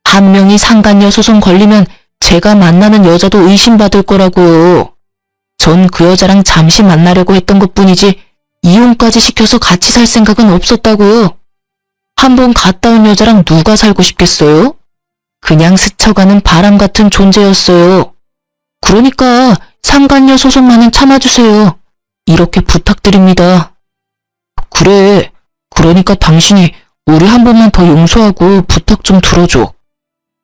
한 명이 상간녀 소송 걸리면 제가 만나는 여자도 의심받을 거라고요. 전 그 여자랑 잠시 만나려고 했던 것뿐이지 이혼까지 시켜서 같이 살 생각은 없었다고요. 한번 갔다 온 여자랑 누가 살고 싶겠어요? 그냥 스쳐가는 바람 같은 존재였어요. 그러니까 상간녀 소송만은 참아주세요. 이렇게 부탁드립니다. 그래, 그러니까 당신이 우리 한 번만 더 용서하고 부탁 좀 들어줘.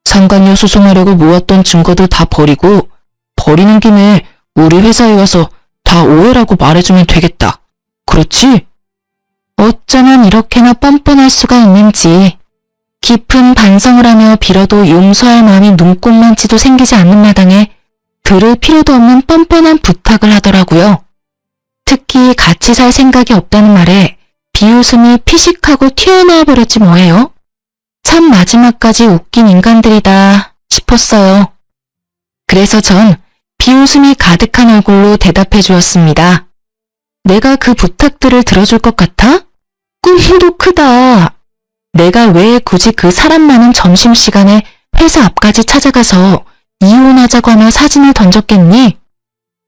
상간녀 소송하려고 모았던 증거들 다 버리고 버리는 김에 우리 회사에 와서 다 오해라고 말해주면 되겠다. 그렇지? 어쩌면 이렇게나 뻔뻔할 수가 있는지 깊은 반성을 하며 빌어도 용서할 마음이 눈꼽만치도 생기지 않는 마당에 들을 필요도 없는 뻔뻔한 부탁을 하더라고요. 특히 같이 살 생각이 없다는 말에 비웃음이 피식하고 튀어나와 버렸지 뭐예요. 참 마지막까지 웃긴 인간들이다 싶었어요. 그래서 전 비웃음이 가득한 얼굴로 대답해 주었습니다. 내가 그 부탁들을 들어줄 것 같아? 꿈도 크다. 내가 왜 굳이 그 사람 많은 점심시간에 회사 앞까지 찾아가서 이혼하자고 하며 사진을 던졌겠니?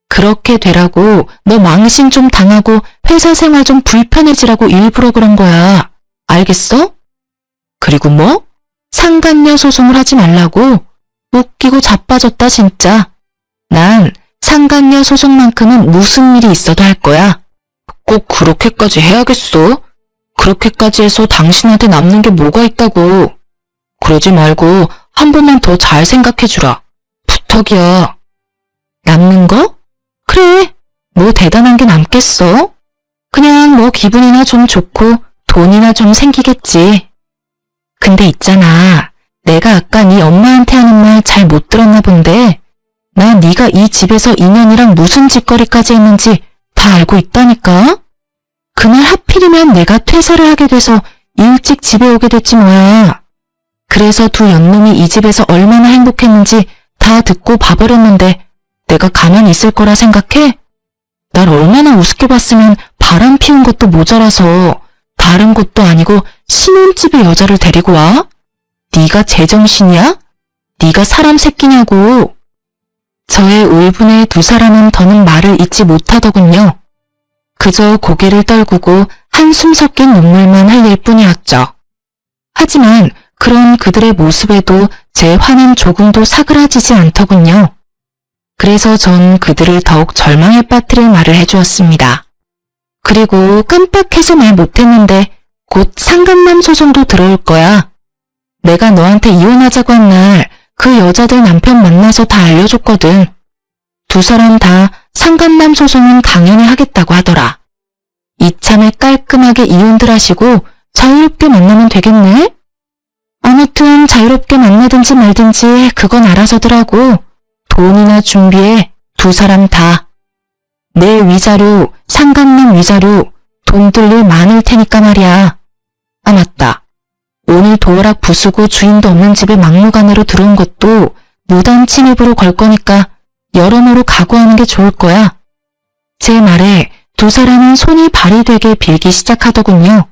그렇게 되라고 너 망신 좀 당하고 회사 생활 좀 불편해지라고 일부러 그런 거야. 알겠어? 그리고 뭐? 상간녀 소송을 하지 말라고? 웃기고 자빠졌다 진짜. 난 상간녀 소송만큼은 무슨 일이 있어도 할 거야. 꼭 그렇게까지 해야겠어? 그렇게까지 해서 당신한테 남는 게 뭐가 있다고. 그러지 말고 한 번만 더 잘 생각해주라. 부탁이야. 남는 거? 그래, 뭐 대단한 게 남겠어? 그냥 뭐 기분이나 좀 좋고 돈이나 좀 생기겠지. 근데 있잖아, 내가 아까 네 엄마한테 하는 말 잘 못 들었나 본데 나 네가 이 집에서 인연이랑 무슨 짓거리까지 했는지 다 알고 있다니까? 그날 하필이면 내가 퇴사를 하게 돼서 일찍 집에 오게 됐지 뭐야. 그래서 두 연놈이 이 집에서 얼마나 행복했는지 다 듣고 봐버렸는데 내가 가만히 있을 거라 생각해? 날 얼마나 우습게 봤으면 바람 피운 것도 모자라서 다른 곳도 아니고 신혼집에 여자를 데리고 와? 네가 제정신이야? 네가 사람 새끼냐고. 저의 울분에 두 사람은 더는 말을 잇지 못하더군요. 그저 고개를 떨구고 한숨 섞인 눈물만 흘릴 뿐이었죠. 하지만 그런 그들의 모습에도 제 화는 조금도 사그라지지 않더군요. 그래서 전 그들을 더욱 절망에 빠뜨릴 말을 해주었습니다. 그리고 깜빡해서 말 못했는데 곧 상간남 소송도 들어올 거야. 내가 너한테 이혼하자고 한 날 그 여자들 남편 만나서 다 알려줬거든. 두 사람 다 상간남 소송은 당연히 하겠다고 하더라. 이참에 깔끔하게 이혼들 하시고 자유롭게 만나면 되겠네? 아무튼 자유롭게 만나든지 말든지 그건 알아서더라고. 돈이나 준비해, 두 사람 다. 내 위자료, 상간남 위자료, 돈 들 일 많을 테니까 말이야. 아 맞다. 오늘 도어락 부수고 주인도 없는 집에 막무가내로 들어온 것도 무단 침입으로 걸 거니까 여러모로 각오하는 게 좋을 거야. 제 말에 두 사람은 손이 발이 되게 빌기 시작하더군요.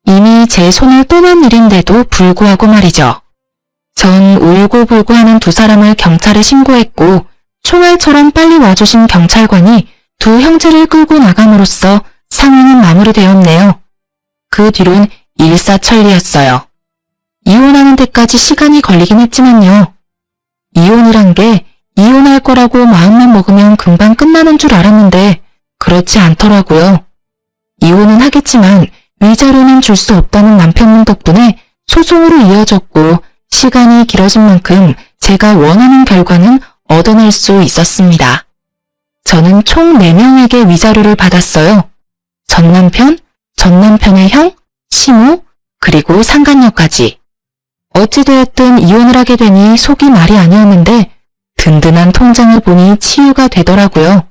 이미 제 손을 떠난 일인데도 불구하고 말이죠. 전 울고불고 하는 두 사람을 경찰에 신고했고 총알처럼 빨리 와주신 경찰관이 두 형제를 끌고 나감으로써 상황은 마무리되었네요. 그 뒤론 일사천리였어요. 이혼하는 데까지 시간이 걸리긴 했지만요. 이혼이란 게 이혼할 거라고 마음만 먹으면 금방 끝나는 줄 알았는데 그렇지 않더라고요. 이혼은 하겠지만 위자료는 줄 수 없다는 남편분 덕분에 소송으로 이어졌고 시간이 길어진 만큼 제가 원하는 결과는 얻어낼 수 있었습니다. 저는 총 4명에게 위자료를 받았어요. 전남편, 전남편의 형, 시모, 그리고 상간녀까지. 어찌되었든 이혼을 하게 되니 속이 말이 아니었는데 든든한 통장을 보니 치유가 되더라고요.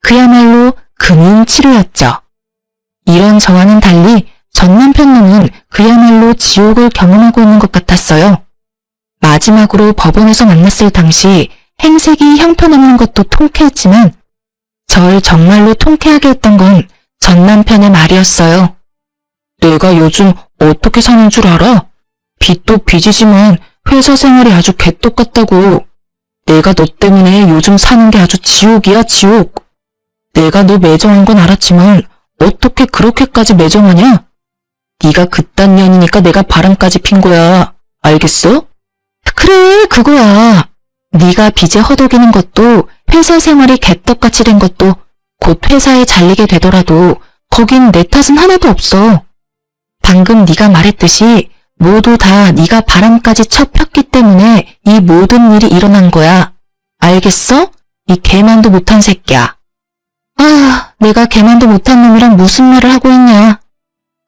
그야말로 금융 치료였죠. 이런 저와는 달리 전 남편 놈은 그야말로 지옥을 경험하고 있는 것 같았어요. 마지막으로 법원에서 만났을 당시 행색이 형편없는 것도 통쾌했지만 절 정말로 통쾌하게 했던 건 전 남편의 말이었어요. 내가 요즘 어떻게 사는 줄 알아? 빚도 빚이지만 회사 생활이 아주 개떡같다고. 내가 너 때문에 요즘 사는 게 아주 지옥이야, 지옥. 내가 너 매정한 건 알았지만 어떻게 그렇게까지 매정하냐? 네가 그딴 년이니까 내가 바람까지 핀 거야. 알겠어? 그래, 그거야. 네가 빚에 허덕이는 것도 회사 생활이 개떡같이 된 것도 곧 회사에 잘리게 되더라도 거긴 내 탓은 하나도 없어. 방금 네가 말했듯이 모두 다 네가 바람까지 쳐 폈기 때문에 이 모든 일이 일어난 거야. 알겠어? 이 개만도 못한 새끼야. 아, 내가 개만도 못한 놈이랑 무슨 말을 하고 있냐.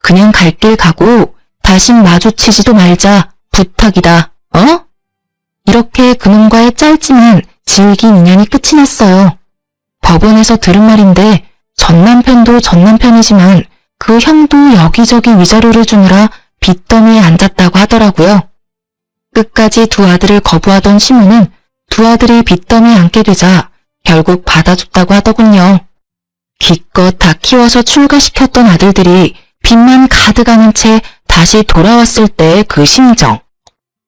그냥 갈 길 가고 다신 마주치지도 말자. 부탁이다. 어? 이렇게 그놈과의 짧지만 질긴 인연이 끝이 났어요. 법원에서 들은 말인데 전 남편도 전 남편이지만 그 형도 여기저기 위자료를 주느라 빚더미에 앉았다고 하더라고요. 끝까지 두 아들을 거부하던 시모는 두 아들이 빚더미에 앉게 되자 결국 받아줬다고 하더군요. 기껏 다 키워서 출가시켰던 아들들이 빚만 가득하는 채 다시 돌아왔을 때의 그 심정.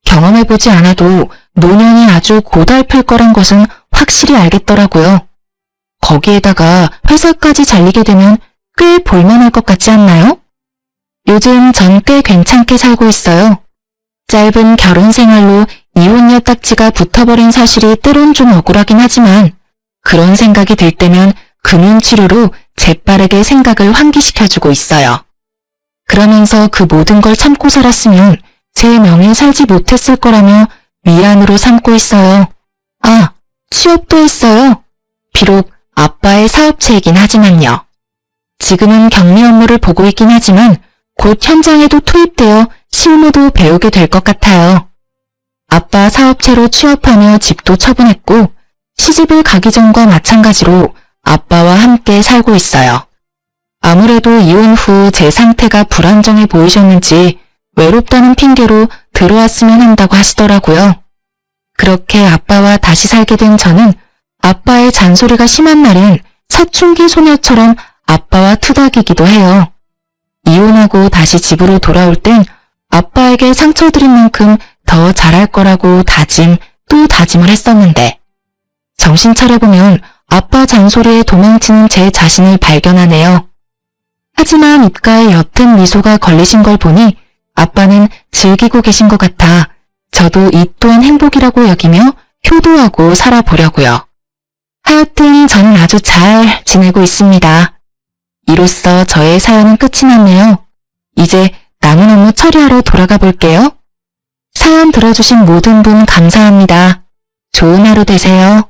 경험해보지 않아도 노년이 아주 고달플 거란 것은 확실히 알겠더라고요. 거기에다가 회사까지 잘리게 되면 꽤 볼만할 것 같지 않나요? 요즘 전 꽤 괜찮게 살고 있어요. 짧은 결혼 생활로 이혼녀 딱지가 붙어버린 사실이 때론 좀 억울하긴 하지만 그런 생각이 들 때면 금융치료로 재빠르게 생각을 환기시켜주고 있어요. 그러면서 그 모든 걸 참고 살았으면 제 명예 살지 못했을 거라며 위안으로 삼고 있어요. 아, 취업도 했어요. 비록 아빠의 사업체이긴 하지만요. 지금은 격리 업무를 보고 있긴 하지만 곧 현장에도 투입되어 실무도 배우게 될 것 같아요. 아빠 사업체로 취업하며 집도 처분했고 시집을 가기 전과 마찬가지로 아빠와 함께 살고 있어요. 아무래도 이혼 후 제 상태가 불안정해 보이셨는지 외롭다는 핑계로 들어왔으면 한다고 하시더라고요. 그렇게 아빠와 다시 살게 된 저는 아빠의 잔소리가 심한 날엔 사춘기 소녀처럼 아빠와 투닥이기도 해요. 이혼하고 다시 집으로 돌아올 땐 아빠에게 상처 드린 만큼 더 잘할 거라고 다짐 또 다짐을 했었는데 정신 차려보면 아빠 잔소리에 도망치는 제 자신을 발견하네요. 하지만 입가에 옅은 미소가 걸리신 걸 보니 아빠는 즐기고 계신 것 같아 저도 이 또한 행복이라고 여기며 효도하고 살아보려고요. 하여튼 저는 아주 잘 지내고 있습니다. 이로써 저의 사연은 끝이 났네요. 이제 남은 업무 처리하러 돌아가 볼게요. 사연 들어주신 모든 분 감사합니다. 좋은 하루 되세요.